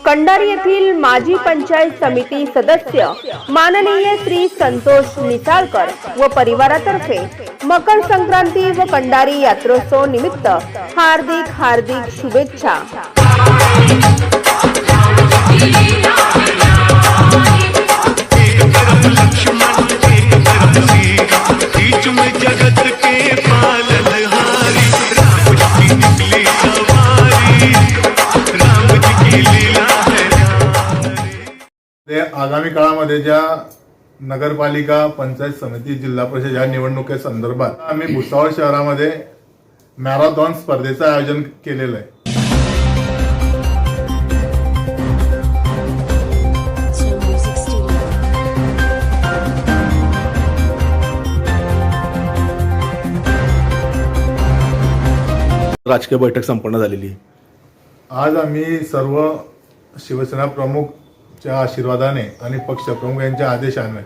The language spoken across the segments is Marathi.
कंडारी येथील माजी पंचायत समिती सदस्य माननीय श्री संतोष निसाळकर व परिवारातर्फे मकर संक्रांती व कंडारी यात्रोत्सव निमित्त हार्दिक शुभेच्छा। आगामी काळामध्ये ज्या नगरपालिका पंचायत समिती जिल्हा परिषद या निवडणुकीसंदर्भात आम्ही भुसावळ शहरामध्ये मॅरेथॉन स्पर्धेचं आयोजन केलेलं आहे। राजकीय बैठक संपन्न झालेली। आज आम्ही सर्व शिवसेना प्रमुखच्या आशीर्वादाने आणि पक्षप्रमुख यांच्या आदेशाने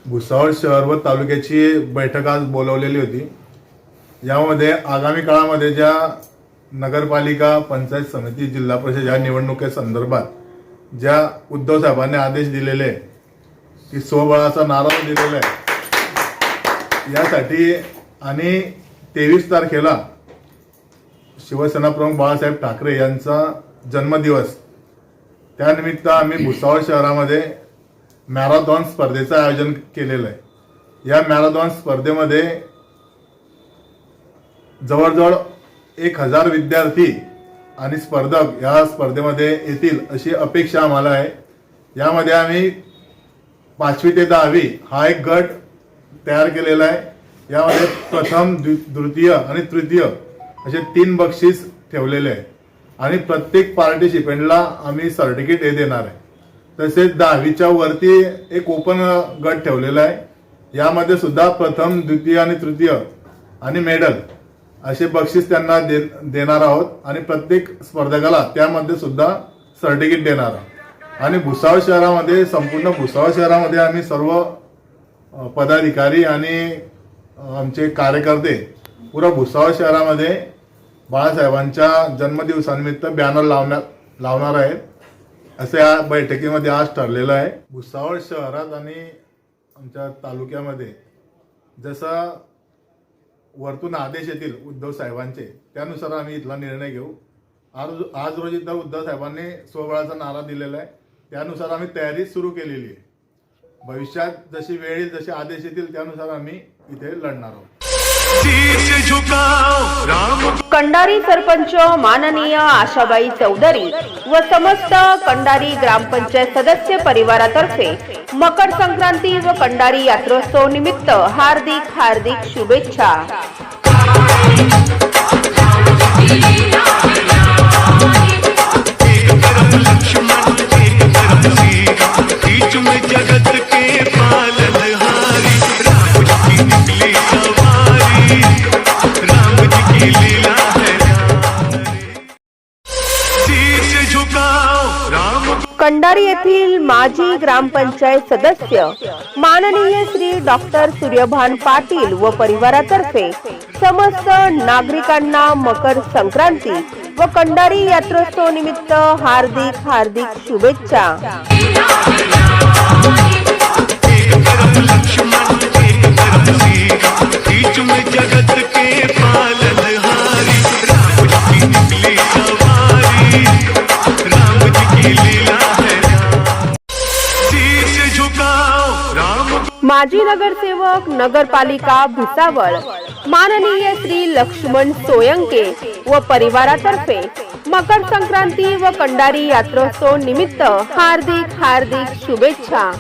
भुसावळ शहर व तालुक्याची बैठक आज बोलवलेली होती। यामध्ये आगामी काळामध्ये ज्या नगरपालिका पंचायत समिती जिल्हा परिषद या निवडणुकीसंदर्भात ज्या उद्धव साहेबांनी आदेश दिलेले की स्वबळाचा नारा दिलेला आहे, यासाठी आणि 23 तारखेला शिवसेना प्रमुख बाळासाहेब ठाकरे यांचा जन्मदिवस, त्यानिमित्त आम्ही भुसावळ शहरामध्ये मॅरेथॉन स्पर्धेचं आयोजन केलेलं आहे। या मॅरेथॉन स्पर्धेमध्ये जवळजवळ 1000 विद्यार्थी आणि स्पर्धक या स्पर्धेमध्ये येतील अशी अपेक्षा आम्हाला आहे। यामध्ये आम्ही 5वी ते 10वी हा एक गट तयार केलेला आहे। यामध्ये प्रथम, द्वितीय आणि तृतीय असे 3 बक्षीस ठेवलेले आहे आणि प्रत्येक पार्टिसिपेंटला आम्ही सर्टिफिकेट देणार आहे। तसेच 10वीच्या वरती एक ओपन गट ठेवलेला आहे। यामध्ये सुद्धा प्रथम, द्वितीय आणि तृतीय आणि मेडल असे बक्षीस त्यांना देणार आहोत आणि प्रत्येक स्पर्धकाला त्यामध्ये सुद्धा सर्टिफिकेट देणार आहोत। आणि भुसावळ शहरामध्ये, संपूर्ण भुसावळ शहरामध्ये आम्ही सर्व पदाधिकारी आणि आमचे कार्यकर्ते पुरा भुसावळ शहरामध्ये बाळासाहेबांच्या जन्मदिवसानिमित्त बॅनर लावणार आहेत, असे या बैठकीमध्ये आज ठरलेलं आहे। भुसावळ शहरात आणि आमच्या तालुक्यामध्ये जसा वरतून आदेश येतील उद्धव साहेबांचे, त्यानुसार आम्ही इथला निर्णय घेऊ। आज रोजी तर उद्धव साहेबांनी स्वबळाचा नारा दिलेला आहे, त्यानुसार आम्ही तयारी सुरू केलेली आहे। भविष्यात जशी वेळ येईल, जसे आदेश येतील त्यानुसार आम्ही इथे लढणार आहोत। कंडारी सरपंच माननीय आशाबाई चौधरी व समस्त कंडारी ग्रामपंचायत सदस्य परिवारातर्फे मकर संक्रांती व कंडारी यात्रोत्सव निमित्त हार्दिक शुभेच्छा। कंडारी येथील माजी ग्रामपंचायत सदस्य माननीय श्री डॉक्टर सूर्यभान पाटील व परिवारातर्फे समस्त नागरिकांना मकर संक्रांती व कंडारी यात्रोत्सव निमित्त हार्दिक शुभेच्छा। माजी नगरसेवक नगरपालिका भुसावळ माननीय श्री लक्ष्मण सोयंके व परिवारातर्फे मकर संक्रांती व कंडारी यात्रोत्सव निमित्त हार्दिक शुभेच्छा।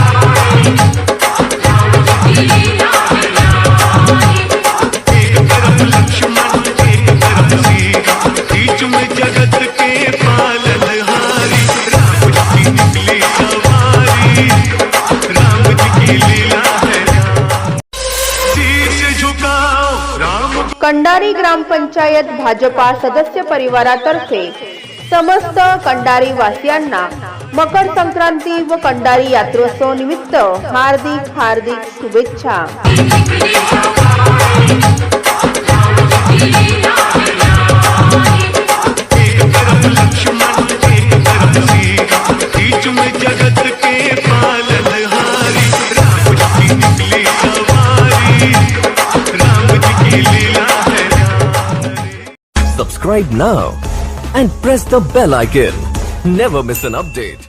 कंडारी ग्रामपंचायत भाजपा सदस्य परिवारातर्फे समस्त कंडारी वासियांना मकर संक्रांती व कंडारी यात्रोत्सव निमित्त हार्दिक शुभेच्छा। जगत के पालनहारी, राम जी की निकली सवारी, राम जी की लीला है न्यारी। Subscribe now and press the bell icon. Never miss an update.